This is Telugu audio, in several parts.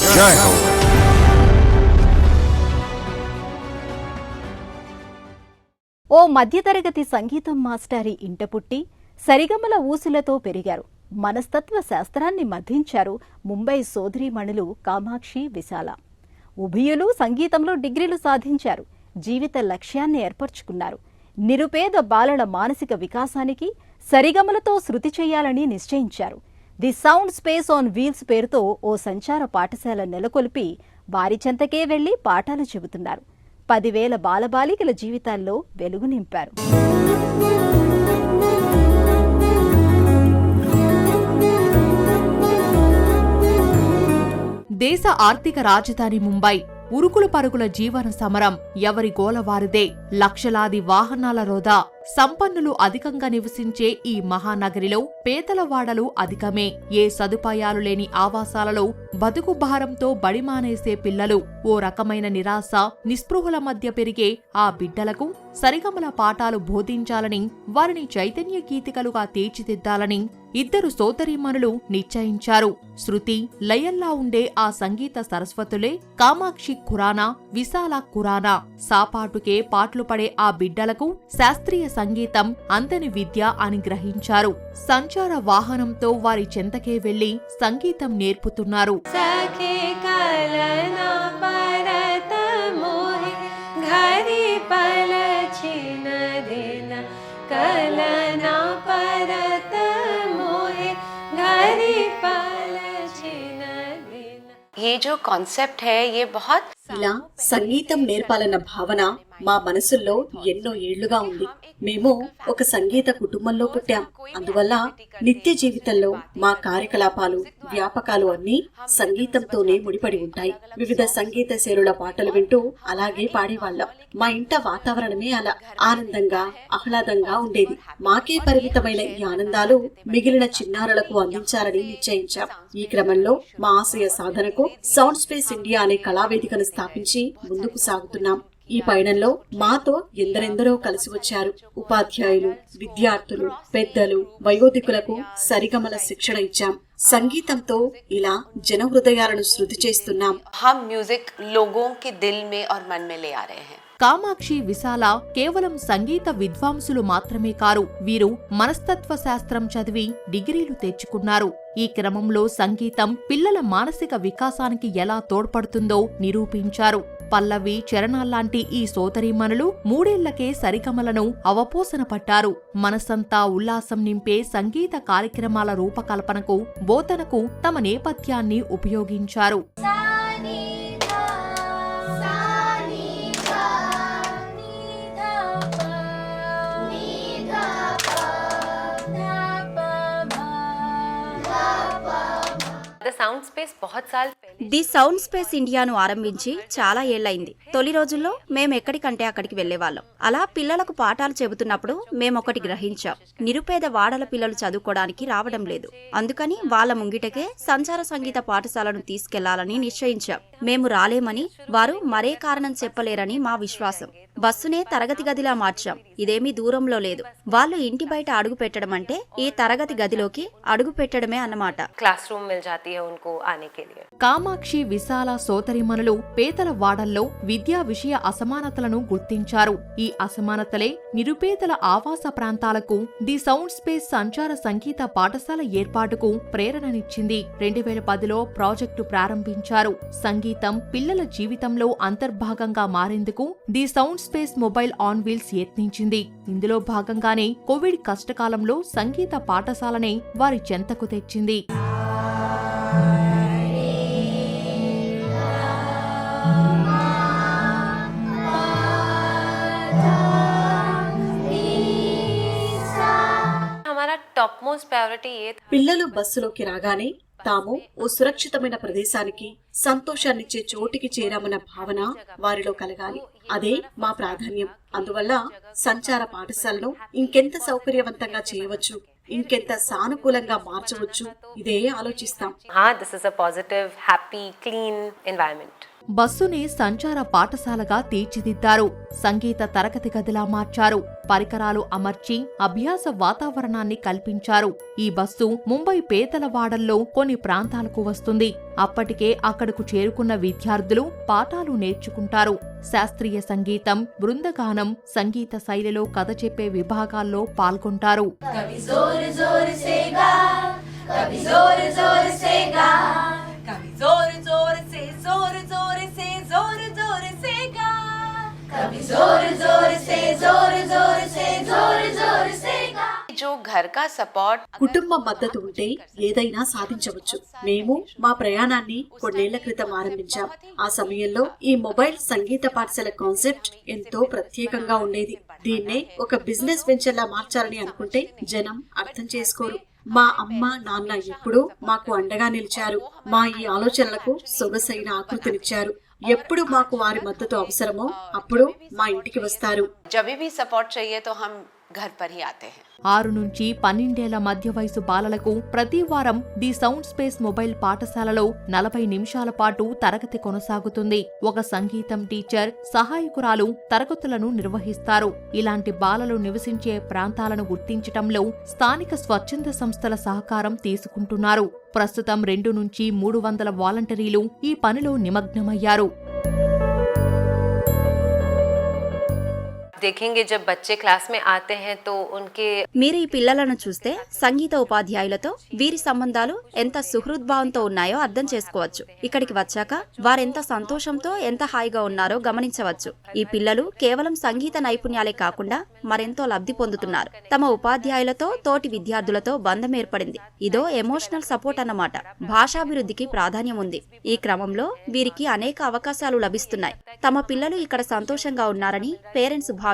జై హో. ఓ మధ్యతరగతి సంగీతం మాస్టారి ఇంట పుట్టి సరిగమల ఊసులతో పెరిగారు. మనస్తత్వ శాస్త్రాన్ని మధించారు ముంబై సోదరీమణులు కామాక్షి, విశాల. ఉభయులు సంగీతంలో డిగ్రీలు సాధించారు. జీవిత లక్ష్యాన్ని ఏర్పరచుకున్నారు. నిరుపేద బాలల మానసిక వికాసానికి సరిగమలతో శృతి చేయాలని నిశ్చయించారు. The sound space on wheels పేరుతో ఓ సంచార పాఠశాల నెలకొల్పి వారి చెంతకే వెళ్లి పాఠాలు చెబుతున్నారు. 10,000 బాలబాలికల జీవితాల్లో వెలుగు నింపారు. దేశ ఆర్థిక రాజధాని ముంబై ఉరుకులు పరుగుల జీవన సమరం ఎవరి గోలవారిదే. లక్షలాది వాహనాల రోదా. సంపన్నులు అధికంగా నివసించే ఈ మహానగరిలో పేదల వాడలు అధికమే. ఏ సదుపాయాలు లేని ఆవాసాలలో బతుకు భారంతో బడిమానేసే పిల్లలు. ఓ రకమైన నిరాశ, నిస్పృహల మధ్య పెరిగే ఆ బిడ్డలకు సరిగమల పాఠాలు బోధించాలని, వారిని చైతన్య గీతికలుగా తీర్చిదిద్దాలని ఇద్దరు సోదరీమణులు నిశ్చయించారు. శృతి, లయల్లా ఉండే ఆ సంగీత సరస్వతులే కామాక్షి ఖురానా, విశాల ఖురానా. సాపాటుకే పాటలు పడే ఆ బిడ్డలకు శాస్త్రీయ సంగీతం అందని విద్య అని గ్రహించారు. సంచార వాహనంతో వారి చెంతకే వెళ్లి సంగీతం నేర్పుతున్నారు. ये जो कॉन्सेप्ट है ये बहुत ఇలా సంగీతం నేర్పాలన్న భావన మా మనసుల్లో ఎన్నో ఏళ్లుగా ఉంది. మేము ఒక సంగీత కుటుంబంలో పుట్టాం. అందువల్ల నిత్య జీవితంలో మా కార్యకలాపాలు, వ్యాపకాలు అన్నీ సంగీతంతోనే ముడిపడి ఉంటాయి. వివిధ సంగీత శైలుల పాటలు వింటూ అలాగే పాడేవాళ్ళం. మా ఇంట వాతావరణమే అలా ఆనందంగా, ఆహ్లాదంగా ఉండేది. మాకే పరిమితమైన ఈ ఆనందాలు మిగిలిన చిన్నారులకు అందించాలని నిశ్చయించాం. ఈ క్రమంలో మా ఆశయ సాధనకు సౌండ్ స్పేస్ ఇండియా అనే కళావేదికను స్థాపించి ముందుకు సాగుతున్నాం. ఈ పయనంలో మాతో ఎందరెందరో కలిసి వచ్చారు. ఉపాధ్యాయులు, విద్యార్థులు, పెద్దలు, వయోధికులకు సరిగమల శిక్షణ ఇచ్చాం. సంగీతంతో ఇలా జన హృదయాలను శృతి చేస్తున్నాం. हम म्यूजिक लोगों के दिल में और मन में ले आ रहे हैं. కామాక్షి, విశాల కేవలం సంగీత విద్వాంసులు మాత్రమే కారు. వీరు మనస్తత్వ శాస్త్రం చదివి డిగ్రీలు తెచ్చుకున్నారు. ఈ క్రమంలో సంగీతం పిల్లల మానసిక వికాసానికి ఎలా తోడ్పడుతుందో నిరూపించారు. పల్లవి, చరణాల్లాంటి ఈ సోదరీమణులు 3 ఏళ్లకే సరిగమలను అవపోసన పట్టారు. మనసంతా ఉల్లాసం నింపే సంగీత కార్యక్రమాల రూపకల్పనకు, బోధనకు తమ నేపథ్యాన్ని ఉపయోగించారు. ది సౌండ్ స్పేస్ ఇండియాను ఆరంభించి చాలా ఏళ్లైంది. తొలి రోజుల్లో మేమెక్కడికంటే అక్కడికి వెళ్లేవాళ్ళం. అలా పిల్లలకు పాఠాలు చెబుతున్నప్పుడు మేమొకటి గ్రహించాం. నిరుపేద వాడల పిల్లలు చదువుకోవడానికి రావడం లేదు. అందుకని వాళ్ల ముంగిటకే సంచార సంగీత పాఠశాలను తీసుకెళ్లాలని నిశ్చయించాం. మేము రాలేమని, వారు మరే కారణం చెప్పలేరని మా విశ్వాసం. బస్సునే తరగతి గదిలా మార్చాం. ఇదేమీ దూరంలో లేదు. వాళ్ళు ఇంటి బయట అడుగు పెట్టడం అంటే ఈ తరగతి గదిలోకి అడుగు పెట్టడమే అన్నమాట. క్లాస్ రూమ్ మిల్ జాతీ హై ఉनको ఆనే కే లియే. కామాక్షి, విశాల సోదరీమణులు పేదల వాడల్లో విద్యా విషయ అసమానతలను గుర్తించారు. ఈ అసమానతలే నిరుపేదల ఆవాస ప్రాంతాలకు ది సౌండ్ స్పేస్ సంచార సంగీత పాఠశాల ఏర్పాటుకు ప్రేరణనిచ్చింది. 2010లో ప్రాజెక్టు ప్రారంభించారు. సంగీతం పిల్లల జీవితంలో అంతర్భాగంగా మారేందుకు the sound space mobile on wheels యత్నించింది. ఇందులో భాగంగానే కోవిడ్ కష్టకాలంలో సంగీత పాఠశాలనే వారి చెంతకు తెచ్చింది. పిల్లలు బస్సులోకి రాగానే తాము ఓ సురక్షితమైన ప్రదేశానికి, సంతోషాన్నిచ్చే చోటికి చేరామన్న భావన వారిలో కలగాలి. అదే మా ప్రాధాన్యం. అందువల్ల సంచార పాఠశాలను ఇంకెంత సౌకర్యవంతంగా చేయవచ్చు, ఇంకెంత సానుకూలంగా మార్చవచ్చు, ఇదే ఆలోచిస్తాం. This is a positive, happy, clean environment. బస్సుని సంచార పాఠశాలగా తీర్చిదిద్దారు. సంగీత తరగతి గదిలా మార్చారు. పరికరాలు అమర్చి అభ్యాస వాతావరణాన్ని కల్పించారు. ఈ బస్సు ముంబై పేదలవాడల్లో కొన్ని ప్రాంతాలకు వస్తుంది. అప్పటికే అక్కడకు చేరుకున్న విద్యార్థులు పాఠాలు నేర్చుకుంటారు. శాస్త్రీయ సంగీతం, బృందగానం, సంగీత శైలిలో కథ చెప్పే విభాగాల్లో పాల్గొంటారు. जो घर का सपोर्ट కుటుంబ మద్దతు ఉంటే ఏదైనా సాధించవచ్చు. మేము మా ప్రయాణాన్ని కొన్నేళ్ల క్రితం ఆరంభించాం. ఆ సమయంలో ఈ మొబైల్ సంగీత పాఠశాల కాన్సెప్ట్ ఎంతో ప్రత్యేకంగా ఉండేది. దీన్నే ఒక బిజినెస్ వెంచర్ లా మార్చాలని అనుకుంటే జనం అర్థం చేసుకోరు. మా అమ్మ నాన్న ఎప్పుడూ మాకు అండగా నిలిచారు. మా ఈ ఆలోచనలకు సొగసైన ఆకృతినిచ్చారు. ఎప్పుడు మాకు వారి మద్దతు అవసరమో అప్పుడు మా ఇంటికి వస్తారు. जब भी सपोर्ट चाहिए तो हम घर पर ही आते हैं. 6 నుంచి 12 ఏళ్ల మధ్య వయసు బాలలకు ప్రతి వారం ది సౌండ్ స్పేస్ మొబైల్ పాఠశాలలో 40 నిమిషాల పాటు తరగతి కొనసాగుతుంది. ఒక సంగీతం టీచర్, సహాయకురాలు తరగతులను నిర్వహిస్తారు. ఇలాంటి బాలలు నివసించే ప్రాంతాలను గుర్తించటంలో స్థానిక స్వచ్ఛంద సంస్థల సహకారం తీసుకుంటున్నారు. ప్రస్తుతం 2 నుంచి 300 వాలంటీర్లు ఈ పనిలో నిమగ్నమయ్యారు. देखेंगे जब बच्चे क्लास में आते हैं तो उनके మీరు ఈ పిల్లలను చూస్తే సంగీత ఉపాధ్యాయులతో వీరి సంబంధాలు ఎంత సుహృద్భావంతో ఉన్నాయో అర్థం చేసుకోవచ్చు. ఇక్కడికి వచ్చాక వారెంత సంతోషంతో ఎంత హాయిగా ఉన్నారో గమనించవచ్చు. ఈ పిల్లలు కేవలం సంగీత నైపుణ్యాలే కాకుండా మరెంతో లబ్ధి పొందుతున్నారు. తమ ఉపాధ్యాయులతో, తోటి విద్యార్థులతో బంధం ఏర్పడింది. ఇదో ఎమోషనల్ సపోర్ట్ అన్నమాట. భాషాభివృద్ధికి ప్రాధాన్యం ఉంది. ఈ క్రమంలో వీరికి అనేక అవకాశాలు లభిస్తున్నాయి. తమ పిల్లలు ఇక్కడ సంతోషంగా ఉన్నారని పేరెంట్స్ భావిస్తారు.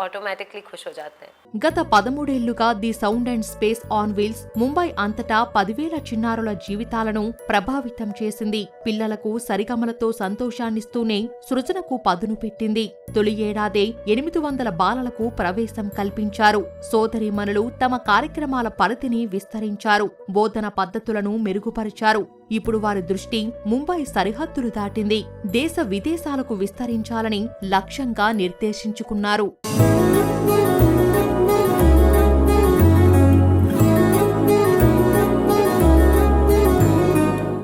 ऑटोमेटिकली खुश हो जाते हैं. గత 13 ఏళ్లుగా the sound and space on wheels Mumbai అంతటా 10,000 చిన్నారుల జీవితాలను ప్రభావితం చేసింది. పిల్లలకు సరిగమలతో సంతోషాన్నిస్తూనే సృజనకు పదును పెట్టింది. తొలి ఏడాదే 800 బాలలకు ప్రవేశం కల్పించారు. సోదరీమణులు తమ కార్యక్రమాల పరిధిని విస్తరించారు. బోధన పద్ధతులను మెరుగుపరిచారు. ఇప్పుడు వారి దృష్టి ముంబై సరిహద్దులు దాటింది. దేశ విదేశాలకు విస్తరించాలని లక్ష్యంగా నిర్దేశించుకున్నారు.